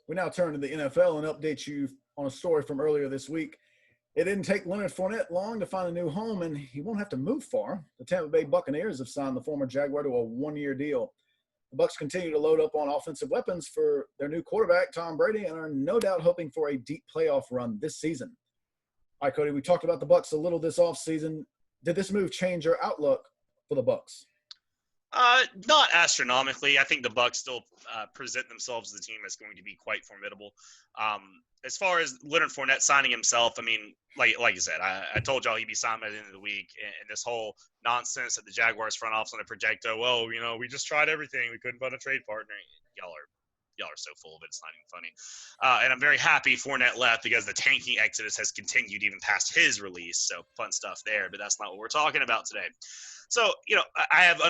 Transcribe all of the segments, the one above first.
We now turn to the NFL and update you on a story from earlier this week. It didn't take Leonard Fournette long to find a new home, and he won't have to move far. The Tampa Bay Buccaneers have signed the former Jaguar to a one-year deal. The Bucs continue to load up on offensive weapons for their new quarterback, Tom Brady, and are no doubt hoping for a deep playoff run this season. All right, Cody, we talked about the Bucs a little this offseason. Did this move change your outlook for the Bucs? Not astronomically. I think the Bucs still present themselves as a team that's going to be quite formidable. As far as Leonard Fournette signing himself, I mean, like you said, I told y'all he'd be signed by the end of the week. And this whole nonsense that the Jaguars front office on the projecto, well, we just tried everything. We couldn't find a trade partner. Y'all are so full of it. It's not even funny. And I'm very happy Fournette left because the tanking exodus has continued even past his release. So fun stuff there, but that's not what we're talking about today. So, I have,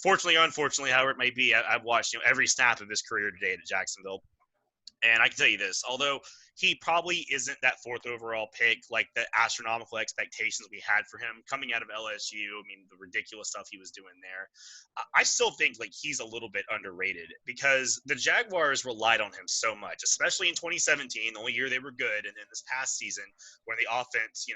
fortunately or unfortunately, however it may be, I've watched, every snap of his career today at Jacksonville. And I can tell you this, although he probably isn't that fourth overall pick, like the astronomical expectations we had for him coming out of LSU, I mean, the ridiculous stuff he was doing there, I still think like he's a little bit underrated because the Jaguars relied on him so much, especially in 2017, the only year they were good. And then this past season when the offense,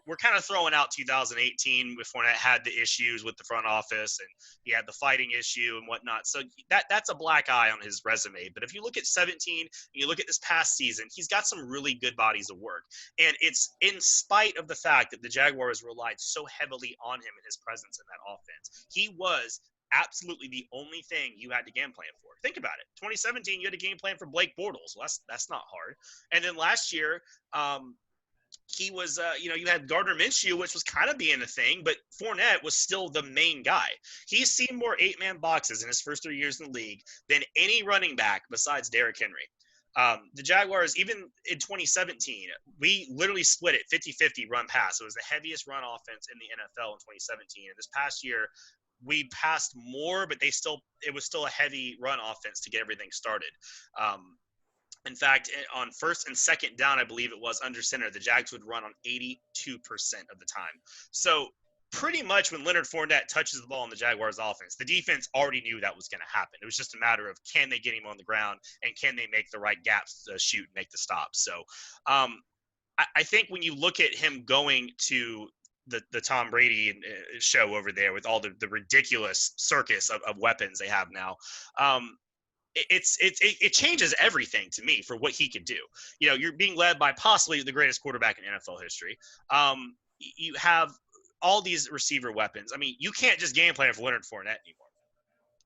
we're kind of throwing out 2018 before it had the issues with the front office and he had the fighting issue and whatnot. So that's a black eye on his resume. But if you look at 17, you look at this past season, he's got some really good bodies of work. And it's in spite of the fact that the Jaguars relied so heavily on him and his presence in that offense. He was absolutely the only thing you had to game plan for. Think about it. 2017, you had a game plan for Blake Bortles. Well, that's not hard. And then last year, he was, you had Gardner Minshew, which was kind of being a thing, but Fournette was still the main guy. He's seen more 8-man boxes in his first 3 years in the league than any running back besides Derrick Henry. The Jaguars, even in 2017, we literally split it 50-50 run pass. It was the heaviest run offense in the NFL in 2017. And this past year, we passed more, but it was still a heavy run offense to get everything started. In fact, on first and second down, I believe it was under center, the Jags would run on 82% of the time. So pretty much when Leonard Fournette touches the ball in the Jaguars offense, the defense already knew that was going to happen. It was just a matter of can they get him on the ground and can they make the right gaps to shoot and make the stops. So I think when you look at him going to the Tom Brady show over there with all the ridiculous circus of weapons they have now, it changes everything to me for what he could do. You're being led by possibly the greatest quarterback in NFL history. You have all these receiver weapons. I mean, you can't just game plan for Leonard Fournette anymore.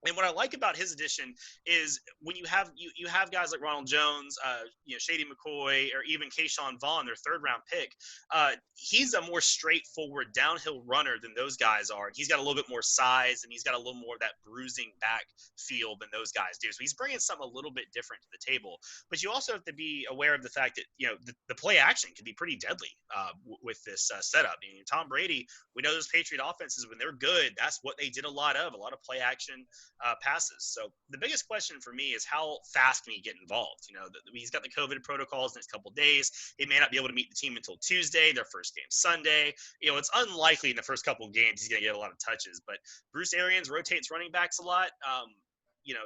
And what I like about his addition is when you have guys like Ronald Jones, Shady McCoy, or even Keyshawn Vaughn, their third-round pick, he's a more straightforward downhill runner than those guys are. He's got a little bit more size, and he's got a little more of that bruising back feel than those guys do. So he's bringing something a little bit different to the table. But you also have to be aware of the fact that the play action can be pretty deadly with this setup. Tom Brady, we know those Patriot offenses, when they're good, that's what they did a lot of play action passes. So the biggest question for me is how fast can he get involved? He's got the COVID protocols next couple of days. He may not be able to meet the team until Tuesday, their first game Sunday. It's unlikely in the first couple of games he's going to get a lot of touches, but Bruce Arians rotates running backs a lot.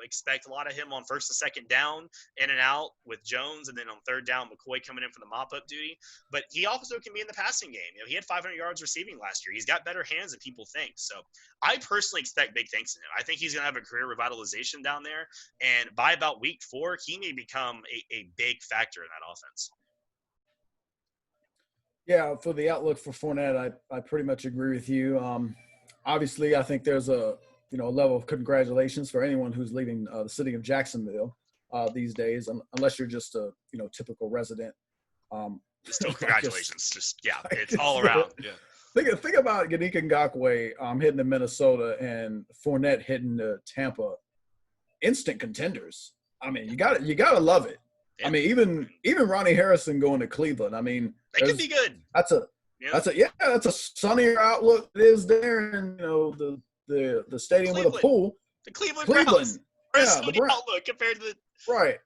Expect a lot of him on first and second down, in and out with Jones, and then on third down, McCoy coming in for the mop-up duty. But he also can be in the passing game. He had 500 yards receiving last year. He's got better hands than people think. So I personally expect big things in him. I think he's going to have a career revitalization down there, and by about week 4, he may become a big factor in that offense. Yeah, for the outlook for Fournette, I pretty much agree with you. Obviously, I think there's a level of congratulations for anyone who's leaving the city of Jacksonville these days, unless you're just a typical resident. Still congratulations, it's all around. Yeah. Think about Yannick Ngakoue hitting to Minnesota and Fournette hitting to Tampa. Instant contenders. I mean, you gotta love it. Yeah. I mean, even Ronnie Harrison going to Cleveland. I mean, they could be good. That's a sunnier outlook. It is there, and the stadium Cleveland. With a pool. The Cleveland Browns. The outlook compared to the right.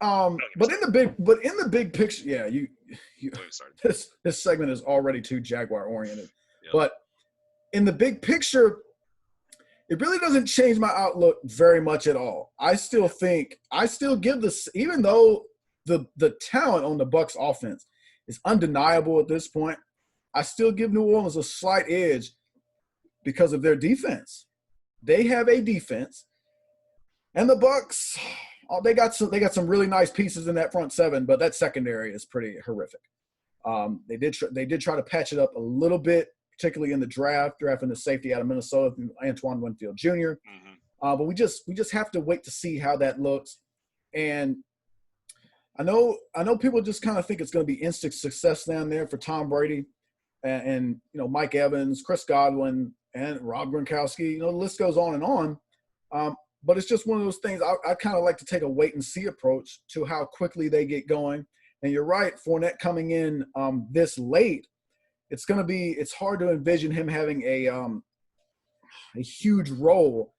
But in the big picture, this segment is already too Jaguar oriented. Yep. But in the big picture, It really doesn't change my outlook very much at all. I still give this, even though the talent on the Bucs offense is undeniable at this point, I still give New Orleans a slight edge because of their defense. They have a defense, and the Bucs, they got some really nice pieces in that front seven, but that secondary is pretty horrific. They did try to patch it up a little bit, particularly in the drafting the safety out of Minnesota, Antoine Winfield Jr. Mm-hmm. But we just have to wait to see how that looks. And I know people just kind of think it's going to be instant success down there for Tom Brady and Mike Evans, Chris Godwin, and Rob Gronkowski. The list goes on and on. But it's just one of those things. I kind of like to take a wait and see approach to how quickly they get going. And you're right, Fournette coming in this late, it's hard to envision him having a huge role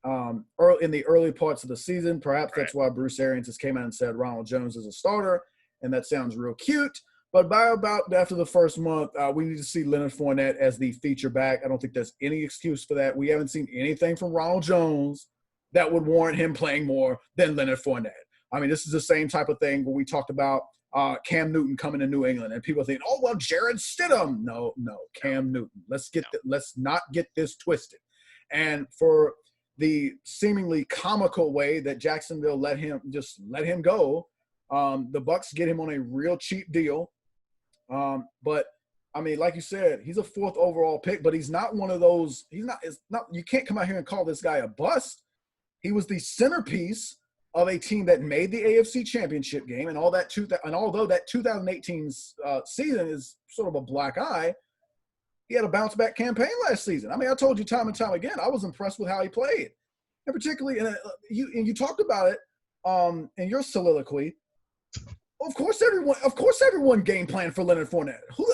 in the early parts of the season. Perhaps that's why Bruce Arians just came out and said Ronald Jones is a starter, and that sounds real cute. But by about after the first month, we need to see Leonard Fournette as the feature back. I don't think there's any excuse for that. We haven't seen anything from Ronald Jones that would warrant him playing more than Leonard Fournette. I mean, this is the same type of thing where we talked about Cam Newton coming to New England, and people think, oh, well, Jared Stidham. No, Cam Newton. Let's not get this twisted. And for the seemingly comical way that Jacksonville let him go, the Bucs get him on a real cheap deal. But I mean, like you said, he's a 4th overall pick, but he's not one of those. It's not. You can't come out here and call this guy a bust. He was the centerpiece of a team that made the AFC Championship game, and although that 2018 season is sort of a black eye, he had a bounce-back campaign last season. I mean, I told you time and time again, I was impressed with how he played, and particularly, and you talked about it in your soliloquy. Of course, everyone game planned for Leonard Fournette. Who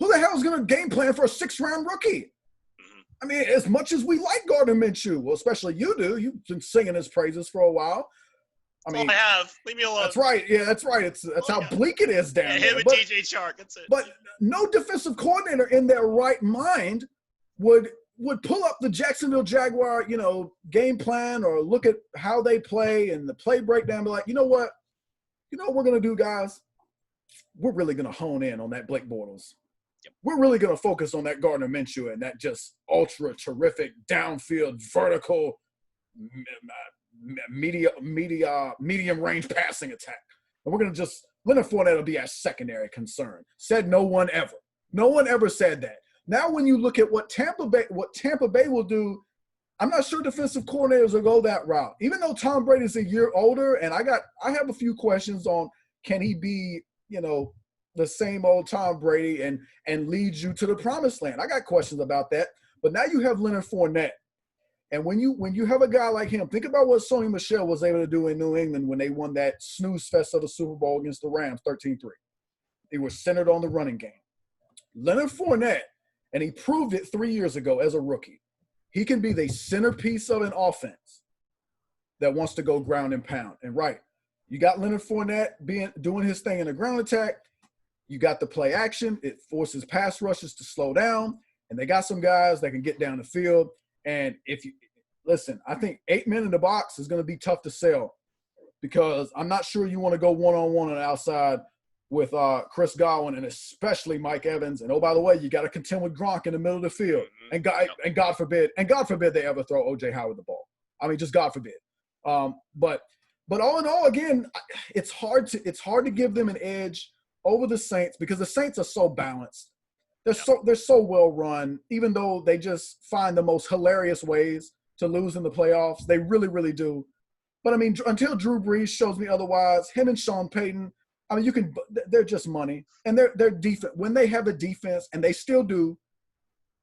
the hell is going to game plan for a 6th-round rookie? I mean, as much as we like Gardner Minshew, well, especially you do, you've been singing his praises for a while. I mean, I have. Leave me alone. That's right. Yeah, that's right. That's how bleak it is down there. Him and DJ Chark. That's it. But no defensive coordinator in their right mind would pull up the Jacksonville Jaguar, game plan or look at how they play and the play breakdown. Be like, you know what we're gonna do, guys? We're really gonna hone in on that Blake Bortles. Yep. We're really gonna focus on that Gardner Minshew and that just ultra terrific downfield vertical medium range passing attack. And we're going to Leonard Fournette will be our secondary concern. Said no one ever. No one ever said that. Now when you look at what Tampa Bay will do, I'm not sure defensive coordinators will go that route. Even though Tom Brady is a year older, and I have a few questions on can he be, the same old Tom Brady and lead you to the promised land. I got questions about that. But now you have Leonard Fournette. And when you have a guy like him, think about what Sony Michel was able to do in New England when they won that snooze fest of the Super Bowl against the Rams, 13-3. They were centered on the running game. Leonard Fournette, and he proved it 3 years ago as a rookie, he can be the centerpiece of an offense that wants to go ground and pound. And right, you got Leonard Fournette doing his thing in the ground attack. You got the play action. It forces pass rushes to slow down. And they got some guys that can get down the field. And if you listen, I think 8 men in the box is going to be tough to sell because I'm not sure you want to go one-on-one on the outside with Chris Godwin and especially Mike Evans. And, oh, by the way, you got to contend with Gronk in the middle of the field. And God forbid they ever throw O.J. Howard the ball. I mean, just God forbid. But all in all, again, it's hard to give them an edge over the Saints because the Saints are so balanced. They're so well run, even though they just find the most hilarious ways to lose in the playoffs. They really, really do. But I mean, until Drew Brees shows me otherwise, him and Sean Payton, I mean, they're just money. And they're defense. When they have a defense, and they still do,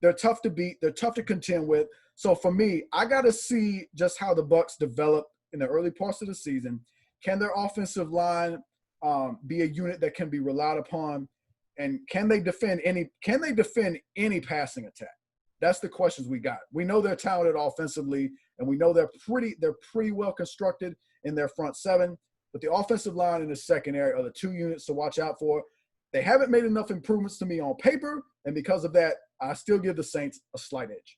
they're tough to beat. They're tough to contend with. So for me, I got to see just how the Bucs develop in the early parts of the season. Can their offensive line be a unit that can be relied upon? And can they defend any passing attack? That's the questions we got. We know they're talented offensively, and we know they're pretty well constructed in their front seven. But the offensive line and the secondary are the two units to watch out for. They haven't made enough improvements to me on paper, and because of that, I still give the Saints a slight edge.